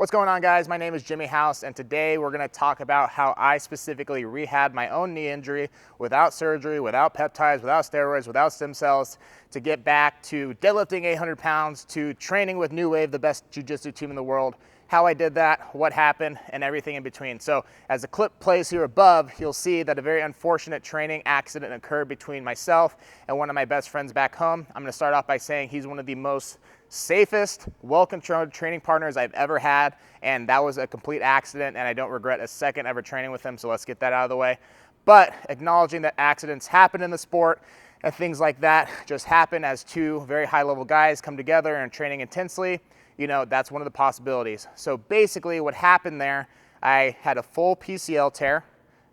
What's going on, guys? My name is Jimmy House, and today we're going to talk about how I specifically rehabbed my own knee injury without surgery, without peptides, without steroids, without stem cells, to get back to deadlifting 800 pounds, to training with New Wave, the best jiu-jitsu team in the world, how I did that, what happened, and everything in between. So as the clip plays here above, you'll see that a very unfortunate training accident occurred between myself and one of my best friends back home. I'm going to start off by saying he's one of the most safest, well-controlled training partners I've ever had, and that was a complete accident, and I don't regret a second ever training with him, so let's get that out of the way. But acknowledging that accidents happen in the sport and things like that just happen as two very high-level guys come together and training intensely, you know, that's one of the possibilities. So basically what happened there, I had a full PCL tear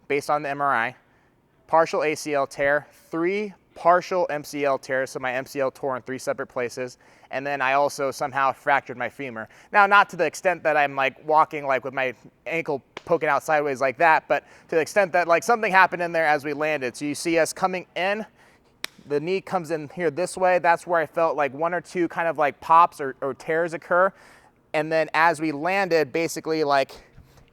based on the MRI, partial ACL tear, 3 partial MCL tears, so my MCL tore in 3 separate places, and then I also somehow fractured my femur. Now, not to the extent that I'm like walking like with my ankle poking out sideways like that, but to the extent that like something happened in there as we landed. So you see us coming in, the knee comes in here this way. That's where I felt like 1 or 2 kind of like pops or tears occur. And then as we landed, basically like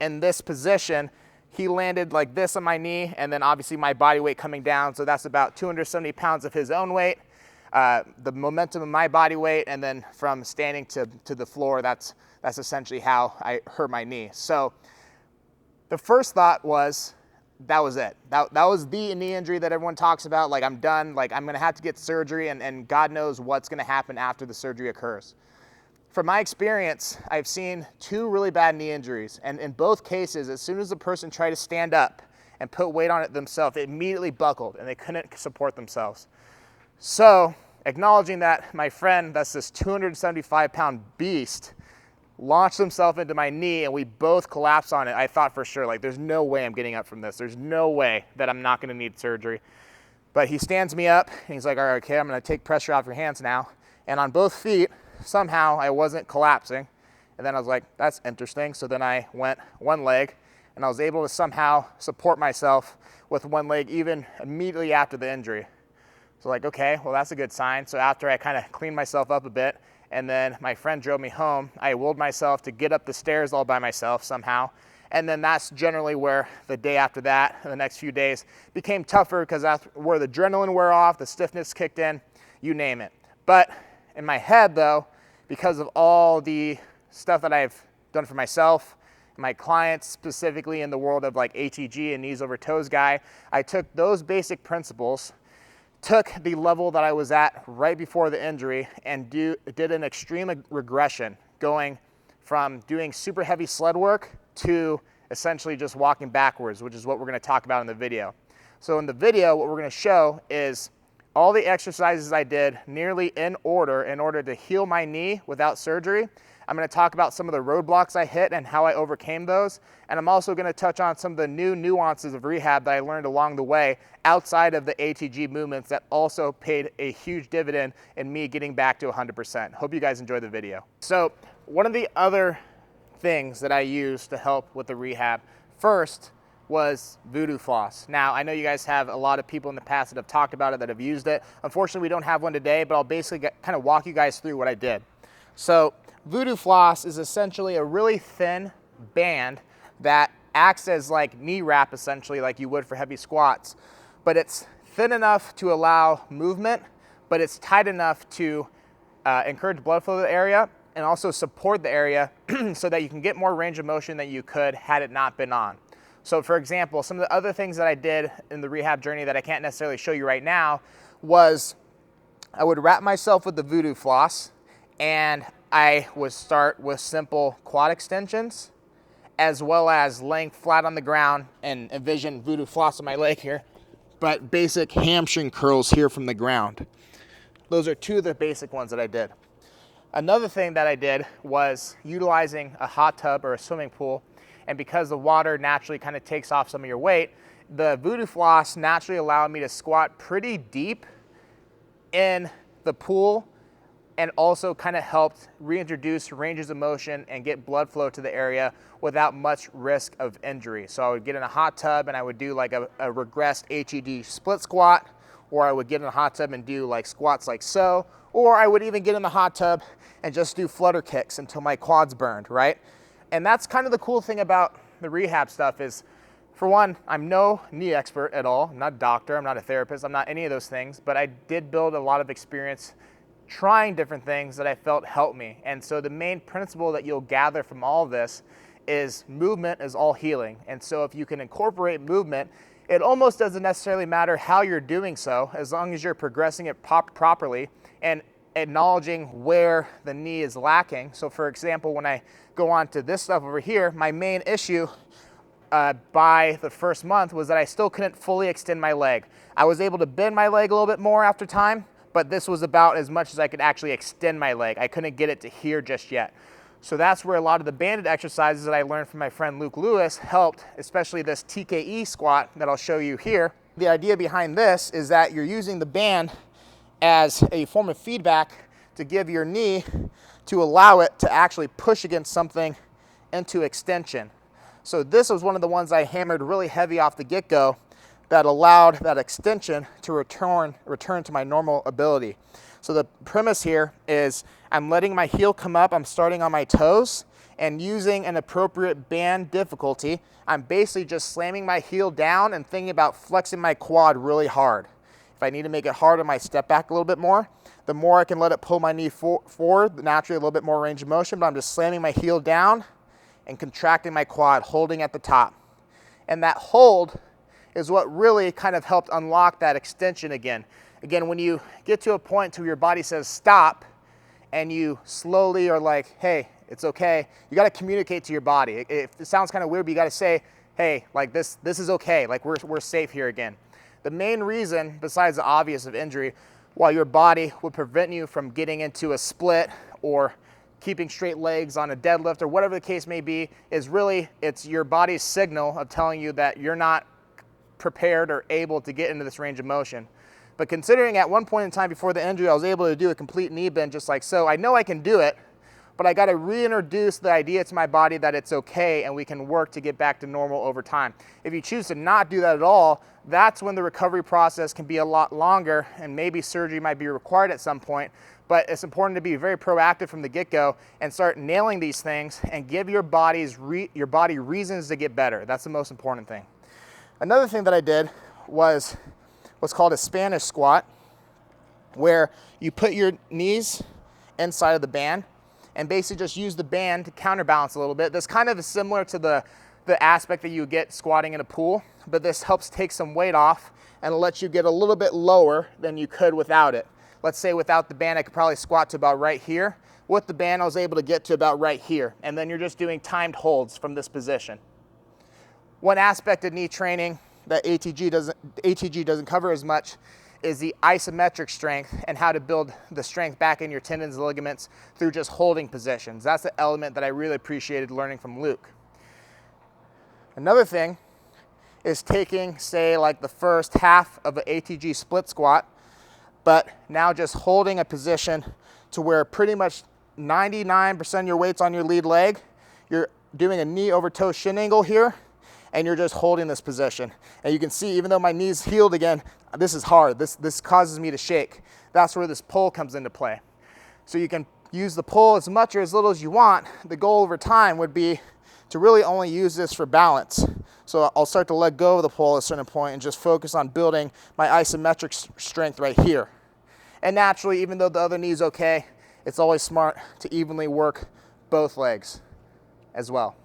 in this position, he landed like this on my knee, and then obviously my body weight coming down. So that's about 270 pounds of his own weight, the momentum of my body weight, and then from standing to the floor, that's essentially how I hurt my knee. So the first thought was, that was it. That was the knee injury that everyone talks about. Like, I'm done. Like, I'm going to have to get surgery, and God knows what's going to happen after the surgery occurs. From my experience, I've seen 2 really bad knee injuries, and in both cases, as soon as the person tried to stand up and put weight on it themselves, it immediately buckled and they couldn't support themselves. So, acknowledging that my friend, that's this 275-pound beast, launched himself into my knee and we both collapsed on it, I thought for sure, like, there's no way I'm getting up from this. There's no way that I'm not going to need surgery. But he stands me up and he's like, all right, okay, I'm going to take pressure off your hands now. And on both feet, somehow I wasn't collapsing. And then I was like, that's interesting. So then I went one leg and I was able to somehow support myself with one leg even immediately after the injury. So like, okay, well, that's a good sign. So after I kind of cleaned myself up a bit and then my friend drove me home, I willed myself to get up the stairs all by myself somehow. And then that's generally where the day after that, and the next few days, became tougher because that's where the adrenaline wore off, the stiffness kicked in, you name it. But in my head, though, because of all the stuff that I've done for myself, my clients, specifically in the world of like ATG and knees over toes guy, I took those basic principles, took the level that I was at right before the injury, and did an extreme regression, going from doing super heavy sled work to essentially just walking backwards, which is what we're going to talk about in the video. So in the video, what we're going to show is all the exercises I did nearly in order to heal my knee without surgery. I'm going to talk about some of the roadblocks I hit and how I overcame those. And I'm also going to touch on some of the new nuances of rehab that I learned along the way outside of the ATG movements that also paid a huge dividend in me getting back to 100%. Hope you guys enjoy the video. So one of the other things that I used to help with the rehab first was voodoo floss. Now, I know you guys have a lot of people in the past that have talked about it, that have used it. Unfortunately, we don't have one today, but I'll basically kind of walk you guys through what I did. So voodoo floss is essentially a really thin band that acts as like knee wrap, essentially, like you would for heavy squats. But it's thin enough to allow movement, but it's tight enough to encourage blood flow to the area and also support the area so that you can get more range of motion than you could had it not been on. So for example, some of the other things that I did in the rehab journey that I can't necessarily show you right now was I would wrap myself with the voodoo floss, and I would start with simple quad extensions as well as laying flat on the ground, and envision voodoo floss on my leg here, but basic hamstring curls here from the ground. Those are 2 of the basic ones that I did. Another thing that I did was utilizing a hot tub or a swimming pool. And because the water naturally kind of takes off some of your weight, the voodoo floss naturally allowed me to squat pretty deep in the pool, and also kind of helped reintroduce ranges of motion and get blood flow to the area without much risk of injury. So I would get in a hot tub and I would do like a regressed HED split squat, or I would get in a hot tub and do like squats like so, or I would even get in the hot tub and just do flutter kicks until my quads burned, right? And that's kind of the cool thing about the rehab stuff is, for one, I'm no knee expert at all. I'm not a doctor, I'm not a therapist, I'm not any of those things, but I did build a lot of experience trying different things that I felt helped me. And so the main principle that you'll gather from all of this is movement is all healing. And so if you can incorporate movement, it almost doesn't necessarily matter how you're doing so, as long as you're progressing it properly and acknowledging where the knee is lacking. So for example, when I go on to this stuff over here, my main issue by the first month was that I still couldn't fully extend my leg. I was able to bend my leg a little bit more after time, but this was about as much as I could actually extend my leg. I couldn't get it to here just yet. So that's where a lot of the banded exercises that I learned from my friend Luke Lewis helped, especially this TKE squat that I'll show you here. The idea behind this is that you're using the band as a form of feedback to give your knee to allow it to actually push against something into extension. So this was one of the ones I hammered really heavy off the get-go that allowed that extension to return to my normal ability. So the premise here is I'm letting my heel come up, I'm starting on my toes, and using an appropriate band difficulty, I'm basically just slamming my heel down and thinking about flexing my quad really hard. If I need to make it harder, I might step back a little bit more. The more I can let it pull my knee forward, naturally a little bit more range of motion, but I'm just slamming my heel down and contracting my quad, holding at the top. And that hold is what really kind of helped unlock that extension again. Again, when you get to a point where your body says stop and you slowly are like, hey, it's okay, you gotta communicate to your body. It sounds kind of weird, but you gotta say, hey, like this is okay, like we're safe here again. The main reason, besides the obvious of injury, why your body would prevent you from getting into a split or keeping straight legs on a deadlift or whatever the case may be, is really, it's your body's signal of telling you that you're not prepared or able to get into this range of motion. But considering at one point in time before the injury, I was able to do a complete knee bend just like so, I know I can do it, but I gotta reintroduce the idea to my body that it's okay and we can work to get back to normal over time. If you choose to not do that at all, that's when the recovery process can be a lot longer and maybe surgery might be required at some point. But it's important to be very proactive from the get-go and start nailing these things and give your body reasons to get better. That's the most important thing. Another thing that I did was what's called a Spanish squat, where you put your knees inside of the band and basically just use the band to counterbalance a little bit. This kind of is similar to the aspect that you get squatting in a pool, but this helps take some weight off and lets you get a little bit lower than you could without it. Let's say without the band, I could probably squat to about right here. With the band, I was able to get to about right here. And then you're just doing timed holds from this position. One aspect of knee training that ATG doesn't cover as much is the isometric strength and how to build the strength back in your tendons and ligaments through just holding positions. That's the element that I really appreciated learning from Luke. Another thing is taking, say, like the first half of an ATG split squat, but now just holding a position to where pretty much 99% of your weight's on your lead leg. You're doing a knee over toe shin angle here, and you're just holding this position. And you can see, even though my knee's healed again, this is hard. This causes me to shake. That's where this pull comes into play. So you can use the pull as much or as little as you want. The goal over time would be to really only use this for balance. So I'll start to let go of the pull at a certain point and just focus on building my isometric strength right here. And naturally, even though the other knee's okay, it's always smart to evenly work both legs as well.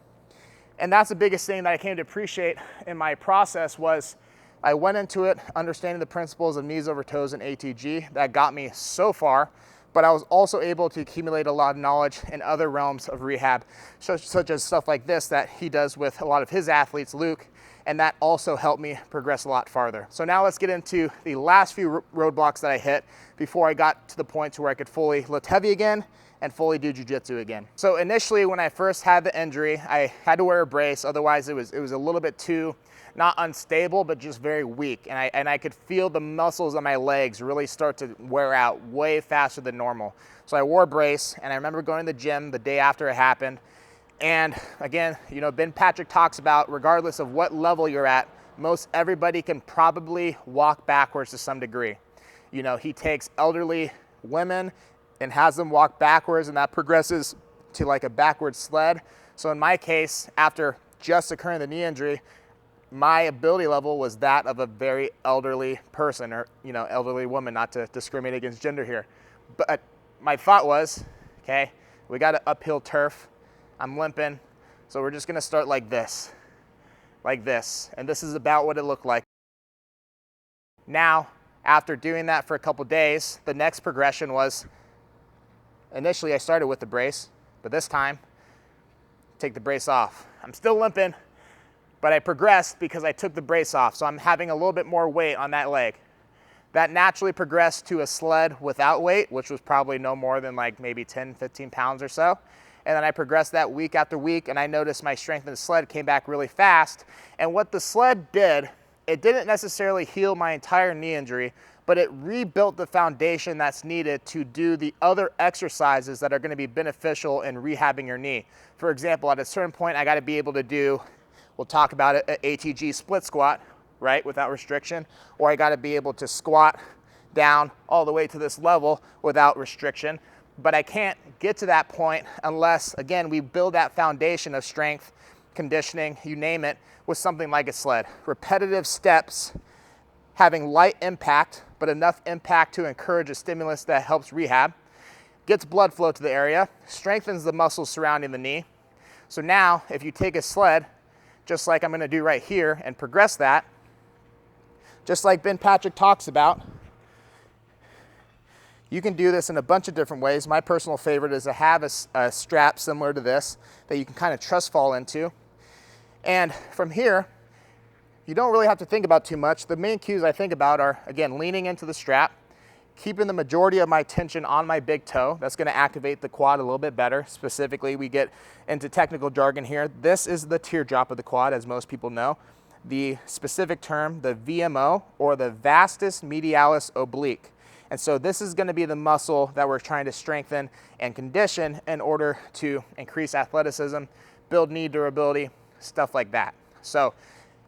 And that's the biggest thing that I came to appreciate in my process was I went into it understanding the principles of knees over toes and ATG. That got me so far, but I was also able to accumulate a lot of knowledge in other realms of rehab, such as stuff like this that he does with a lot of his athletes, Luke, and that also helped me progress a lot farther. So now let's get into the last few roadblocks that I hit before I got to the point to where I could fully lift heavy again and fully do jiu-jitsu again. So initially, when I first had the injury, I had to wear a brace, otherwise it was a little bit too, not unstable, but just very weak. And I could feel the muscles on my legs really start to wear out way faster than normal. So I wore a brace, and I remember going to the gym the day after it happened. And again, you know, Ben Patrick talks about, regardless of what level you're at, most everybody can probably walk backwards to some degree. You know, he takes elderly women and has them walk backwards, and that progresses to like a backward sled. So in my case, after just occurring the knee injury, my ability level was that of a very elderly person, or elderly woman, not to discriminate against gender here. But my thought was, okay, we got an uphill turf, I'm limping, so we're just gonna start like this, and this is about what it looked like. Now, after doing that for a couple days, the next progression was, initially I started with the brace, but this time, take the brace off. I'm still limping, but I progressed because I took the brace off, so I'm having a little bit more weight on that leg. That naturally progressed to a sled without weight, which was probably no more than like maybe 10, 15 pounds or so. And then I progressed that week after week, and I noticed my strength in the sled came back really fast. And what the sled did, it didn't necessarily heal my entire knee injury, but it rebuilt the foundation that's needed to do the other exercises that are gonna be beneficial in rehabbing your knee. For example, at a certain point, I gotta be able to do, we'll talk about it, an ATG split squat, right, without restriction, or I gotta be able to squat down all the way to this level without restriction. But I can't get to that point unless, again, we build that foundation of strength, conditioning, you name it, with something like a sled. Repetitive steps, having light impact, but enough impact to encourage a stimulus that helps rehab, gets blood flow to the area, strengthens the muscles surrounding the knee. So now, if you take a sled, just like I'm gonna do right here, and progress that, just like Ben Patrick talks about, you can do this in a bunch of different ways. My personal favorite is to have a strap similar to this that you can kind of trust fall into. And from here, you don't really have to think about too much. The main cues I think about are, again, leaning into the strap, keeping the majority of my tension on my big toe. That's gonna activate the quad a little bit better. Specifically, we get into technical jargon here. This is the teardrop of the quad, as most people know. The specific term, the VMO, or the vastus medialis oblique. And so this is gonna be the muscle that we're trying to strengthen and condition in order to increase athleticism, build knee durability, stuff like that. So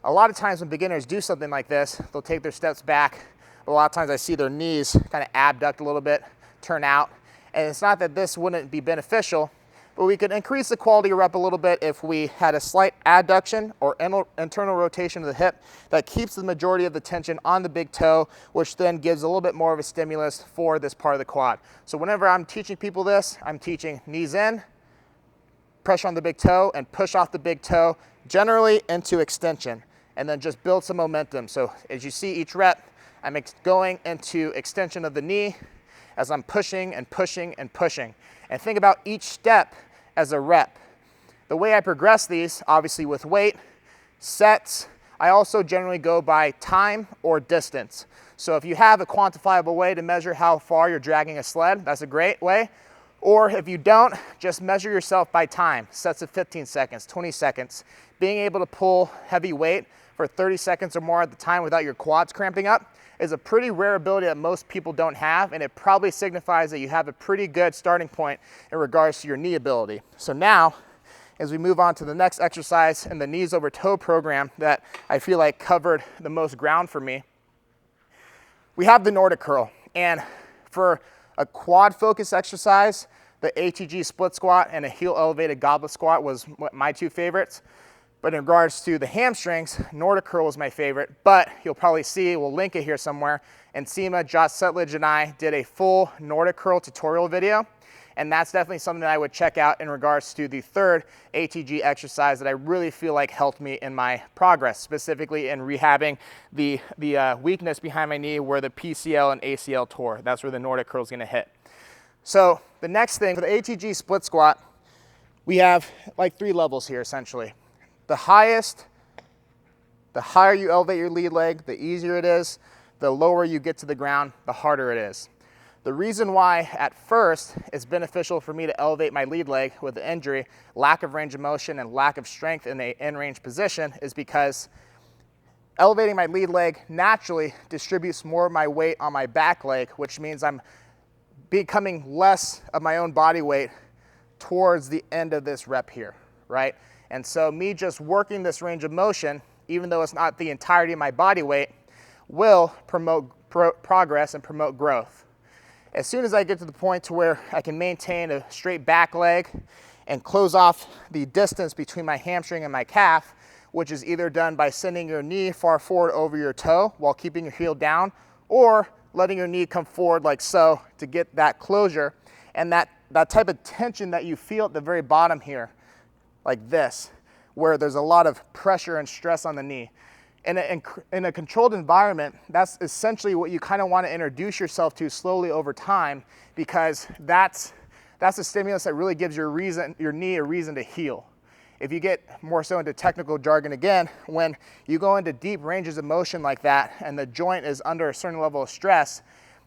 a lot of times when beginners do something like this, they'll take their steps back. A lot of times I see their knees kind of abduct a little bit, turn out. And it's not that this wouldn't be beneficial, but we could increase the quality of rep a little bit if we had a slight adduction or internal rotation of the hip that keeps the majority of the tension on the big toe, which then gives a little bit more of a stimulus for this part of the quad. So whenever I'm teaching people this, I'm teaching knees in, pressure on the big toe, and push off the big toe, generally into extension, and then just build some momentum. So as you see each rep, I'm going into extension of the knee as I'm pushing and pushing and pushing. And think about each step as a rep. The way I progress these, obviously with weight, sets, I also generally go by time or distance. So if you have a quantifiable way to measure how far you're dragging a sled, that's a great way. Or if you don't, just measure yourself by time, sets of 15 seconds, 20 seconds. Being able to pull heavy weight for 30 seconds or more at the time without your quads cramping up is a pretty rare ability that most people don't have, and it probably signifies that you have a pretty good starting point in regards to your knee ability. So now, as we move on to the next exercise in the knees over toe program that I feel like covered the most ground for me, we have the Nordic curl. And for a quad focus exercise, the ATG split squat and a heel elevated goblet squat was my two favorites. But in regards to the hamstrings, Nordic curl was my favorite, but you'll probably see, we'll link it here somewhere, Nsima, Josh Sutledge, and I did a full Nordic curl tutorial video, and that's definitely something that I would check out in regards to the third ATG exercise that I really feel like helped me in my progress, specifically in rehabbing the weakness behind my knee where the PCL and ACL tore. That's where the Nordic curl is gonna hit. So the next thing, for the ATG split squat, we have like 3 levels here essentially. The higher you elevate your lead leg, the easier it is. The lower you get to the ground, the harder it is. The reason why at first it's beneficial for me to elevate my lead leg with the injury, lack of range of motion and lack of strength in a in-range position, is because elevating my lead leg naturally distributes more of my weight on my back leg, which means I'm becoming less of my own body weight towards the end of this rep here, right? And so me just working this range of motion, even though it's not the entirety of my body weight, will promote progress and promote growth. As soon as I get to the point to where I can maintain a straight back leg and close off the distance between my hamstring and my calf, which is either done by sending your knee far forward over your toe while keeping your heel down, or letting your knee come forward like so to get that closure. And that type of tension that you feel at the very bottom here, like this, where there's a lot of pressure and stress on the knee. In a controlled environment, that's essentially what you kind of want to introduce yourself to slowly over time, because that's a stimulus that really gives your knee a reason to heal. If you get more so into technical jargon again, when you go into deep ranges of motion like that and the joint is under a certain level of stress,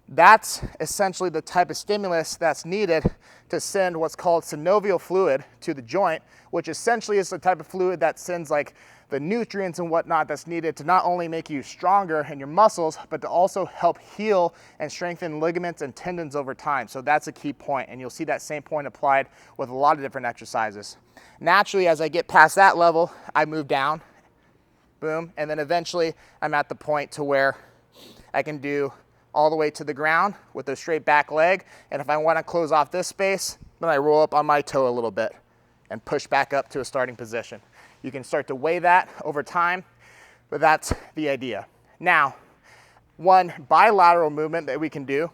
that's essentially the type of stimulus that's needed to send what's called synovial fluid to the joint, which essentially is the type of fluid that sends like the nutrients and whatnot that's needed to not only make you stronger in your muscles, but to also help heal and strengthen ligaments and tendons over time. So that's a key point, and you'll see that same point applied with a lot of different exercises. Naturally, as I get past that level, I move down, boom, and then eventually I'm at the point to where I can do all the way to the ground with a straight back leg, and if I want to close off this space, then I roll up on my toe a little bit and push back up to a starting position. You can start to weigh that over time, but that's the idea. Now, one bilateral movement that we can do,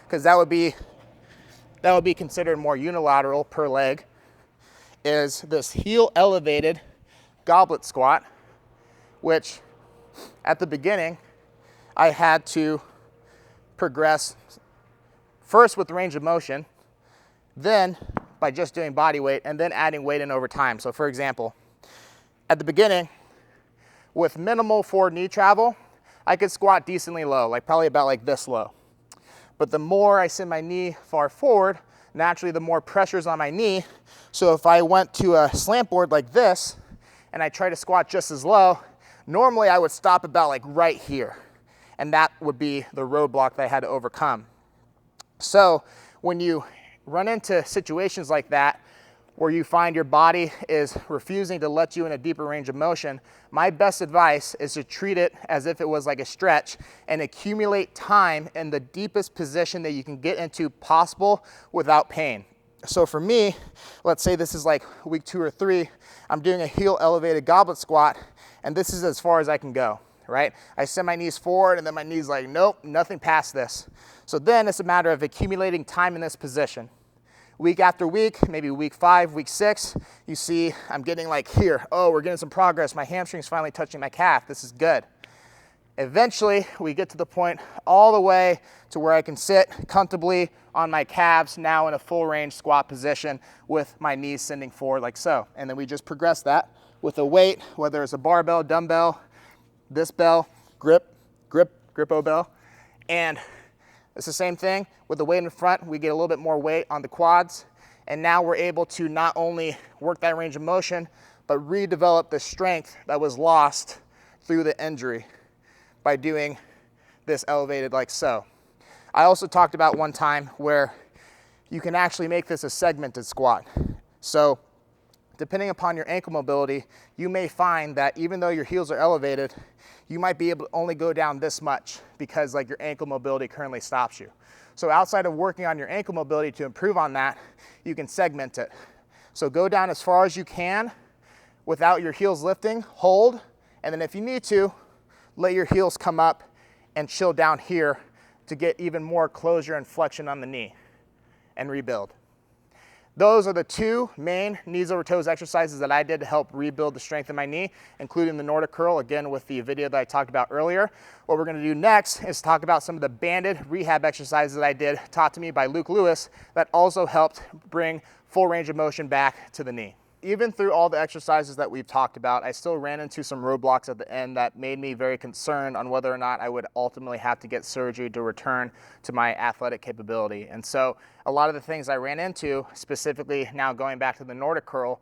because that would be considered more unilateral per leg, is this heel elevated goblet squat, which at the beginning I had to progress first with range of motion, then by just doing body weight, and then adding weight in over time. So for example, at the beginning, with minimal forward knee travel, I could squat decently low, like probably about like this low. But the more I send my knee far forward, naturally the more pressure's on my knee. So if I went to a slant board like this, and I try to squat just as low, normally I would stop about like right here. And that would be the roadblock that I had to overcome. So when you run into situations like that, where you find your body is refusing to let you in a deeper range of motion, my best advice is to treat it as if it was like a stretch and accumulate time in the deepest position that you can get into possible without pain. So for me, let's say this is like week 2 or 3, I'm doing a heel elevated goblet squat, and this is as far as I can go, right? I send my knees forward, and then my knees like, nope, nothing past this. So then it's a matter of accumulating time in this position. Week after week, maybe week 5, week 6, you see I'm getting like here, oh, we're getting some progress. My hamstring's finally touching my calf. This is good. Eventually, we get to the point all the way to where I can sit comfortably on my calves, now in a full range squat position with my knees sending forward like so. And then we just progress that with a weight, whether it's a barbell, dumbbell, this bell, grippo bell, and it's the same thing with the weight in front. We get a little bit more weight on the quads, and now we're able to not only work that range of motion, but redevelop the strength that was lost through the injury by doing this elevated like so. I also talked about one time where you can actually make this a segmented squat. So depending upon your ankle mobility, you may find that even though your heels are elevated, you might be able to only go down this much because like your ankle mobility currently stops you. So outside of working on your ankle mobility to improve on that, you can segment it. So go down as far as you can without your heels lifting, hold, and then if you need to, let your heels come up and chill down here to get even more closure and flexion on the knee and rebuild. Those are the 2 main knees over toes exercises that I did to help rebuild the strength in my knee, including the Nordic curl, again with the video that I talked about earlier. What we're gonna do next is talk about some of the banded rehab exercises that I did, taught to me by Luke Lewis, that also helped bring full range of motion back to the knee. Even through all the exercises that we've talked about, I still ran into some roadblocks at the end that made me very concerned on whether or not I would ultimately have to get surgery to return to my athletic capability. And so a lot of the things I ran into, specifically now going back to the Nordic curl,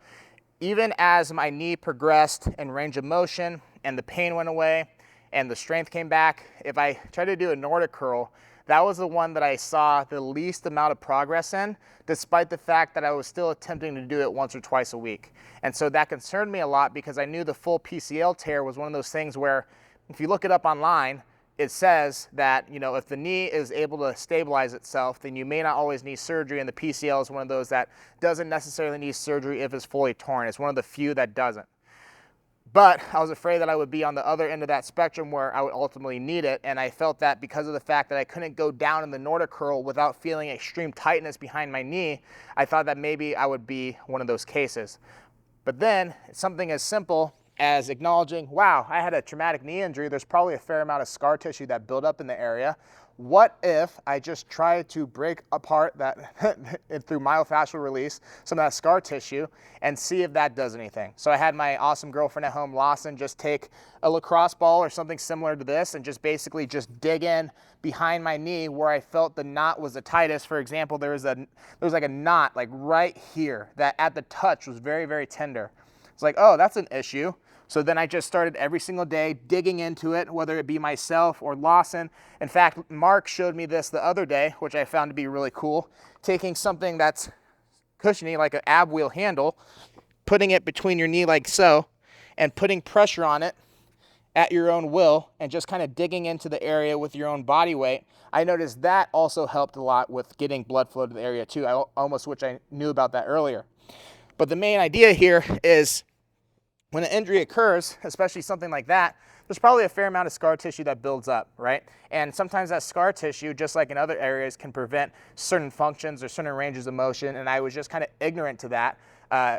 even as my knee progressed in range of motion and the pain went away and the strength came back, if I tried to do a Nordic curl, that was the one that I saw the least amount of progress in, despite the fact that I was still attempting to do it once or twice a week. And so that concerned me a lot because I knew the full PCL tear was one of those things where if you look it up online, it says that, you know, if the knee is able to stabilize itself, then you may not always need surgery, and the PCL is one of those that doesn't necessarily need surgery if it's fully torn. It's one of the few that doesn't. But I was afraid that I would be on the other end of that spectrum where I would ultimately need it, and I felt that because of the fact that I couldn't go down in the Nordic curl without feeling extreme tightness behind my knee, I thought that maybe I would be one of those cases. But then something as simple as acknowledging, wow, I had a traumatic knee injury. There's probably a fair amount of scar tissue that built up in the area. What if I just try to break apart that through myofascial release, some of that scar tissue, and see if that does anything? So I had my awesome girlfriend at home, Lawson, just take a lacrosse ball or something similar to this and just basically just dig in behind my knee where I felt the knot was the tightest. For example, there was like a knot like right here that at the touch was very, very tender. It's like, oh, that's an issue. So then I just started every single day digging into it, whether it be myself or Lawson. In fact, Mark showed me this the other day, which I found to be really cool, taking something that's cushiony, like an ab wheel handle, putting it between your knee like so, and putting pressure on it at your own will, and just kind of digging into the area with your own body weight. I noticed that also helped a lot with getting blood flow to the area too. I almost wish I knew about that earlier. But the main idea here is, when an injury occurs, especially something like that, there's probably a fair amount of scar tissue that builds up, right? And sometimes that scar tissue, just like in other areas, can prevent certain functions or certain ranges of motion. And I was just kind of ignorant to that,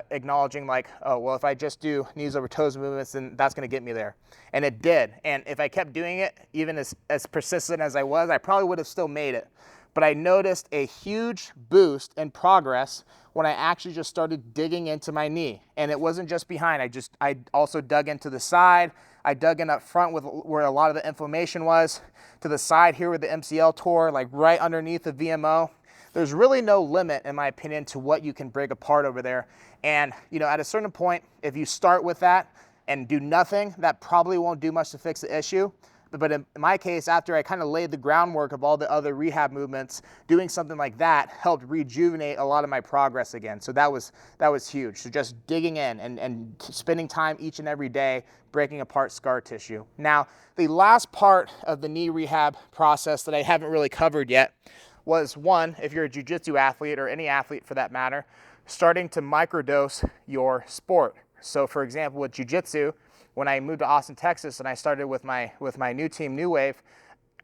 acknowledging like, oh, well, if I just do knees over toes movements, then that's going to get me there. And it did. And if I kept doing it, even as persistent as I was, I probably would have still made it. But I noticed a huge boost in progress when I actually just started digging into my knee. And it wasn't just behind, I also dug into the side. I dug in up front with where a lot of the inflammation was, to the side here where the MCL tore, like right underneath the VMO. There's really no limit, in my opinion, to what you can break apart over there. And, you know, at a certain point, if you start with that and do nothing, that probably won't do much to fix the issue. But in my case, after I kind of laid the groundwork of all the other rehab movements, doing something like that helped rejuvenate a lot of my progress again. So that was huge. So just digging in and spending time each and every day breaking apart scar tissue. Now, the last part of the knee rehab process that I haven't really covered yet was, one, if you're a jiu-jitsu athlete or any athlete for that matter, starting to microdose your sport. So for example, with jiu-jitsu, when I moved to Austin, Texas, and I started with my new team, New Wave,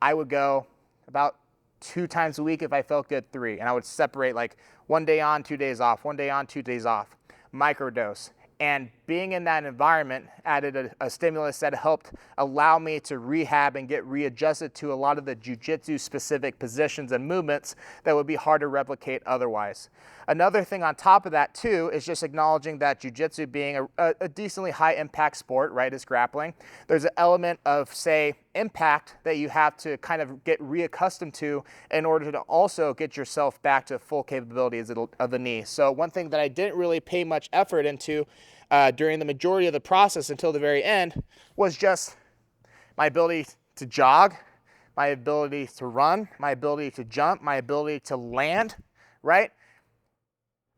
I would go about 2 times a week if I felt good, 3. And I would separate like 1 day on, 2 days off, 1 day on, 2 days off, microdose. And being in that environment added a stimulus that helped allow me to rehab and get readjusted to a lot of the jiu-jitsu specific positions and movements that would be hard to replicate otherwise. Another thing on top of that too is just acknowledging that jiu-jitsu being a decently high impact sport, right, is grappling. There's an element of, say, impact that you have to kind of get reaccustomed to in order to also get yourself back to full capabilities of the knee. So one thing that I didn't really pay much effort into during the majority of the process until the very end was just my ability to jog, my ability to run, my ability to jump, my ability to land, right?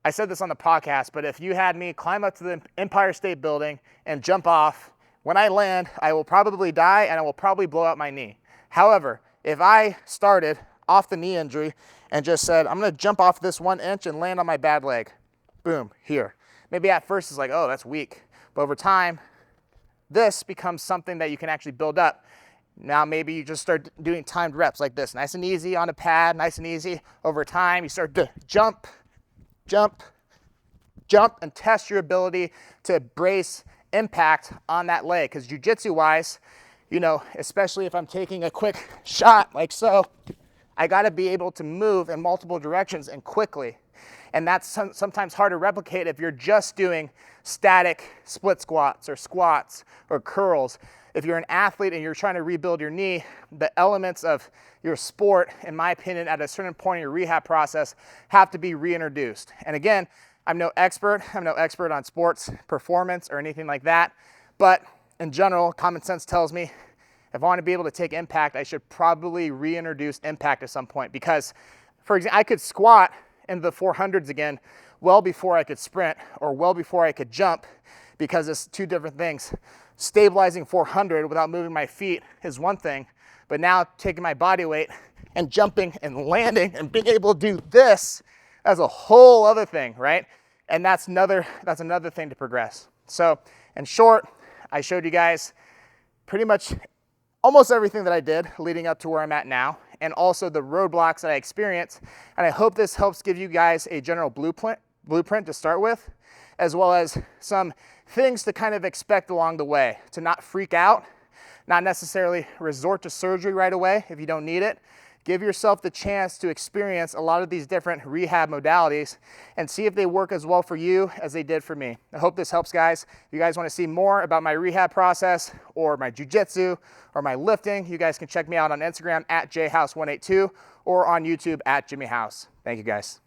I said this on the podcast, but if you had me climb up to the Empire State Building and jump off, when I land, I will probably die and I will probably blow out my knee. However, if I started off the knee injury and just said, I'm going to jump off this 1 inch and land on my bad leg, boom, here. Maybe at first it's like, oh, that's weak. But over time, this becomes something that you can actually build up. Now maybe you just start doing timed reps like this, nice and easy on a pad, nice and easy. Over time, you start to jump, jump, jump, and test your ability to brace impact on that leg. Because jiu-jitsu wise, you know, especially if I'm taking a quick shot like so, I got to be able to move in multiple directions and quickly. And that's sometimes hard to replicate if you're just doing static split squats or curls. If you're an athlete and you're trying to rebuild your knee, the elements of your sport, in my opinion, at a certain point in your rehab process have to be reintroduced. And again, I'm no expert on sports performance or anything like that. But in general, common sense tells me if I want to be able to take impact, I should probably reintroduce impact at some point. Because, for example, I could squat into the 400s again well before I could sprint or well before I could jump, because it's 2 different things. Stabilizing 400 without moving my feet is one thing, but now taking my body weight and jumping and landing and being able to do this as a whole other thing, right? And that's another thing to progress. So in short, I showed you guys pretty much almost everything that I did leading up to where I'm at now, and also the roadblocks that I experienced. And I hope this helps give you guys a general blueprint to start with, as well as some things to kind of expect along the way, to not freak out, not necessarily resort to surgery right away if you don't need it. Give yourself the chance to experience a lot of these different rehab modalities and see if they work as well for you as they did for me. I hope this helps, guys. If you guys want to see more about my rehab process or my jiu-jitsu or my lifting, you guys can check me out on Instagram at jhouse182 or on YouTube at Jimmy House. Thank you, guys.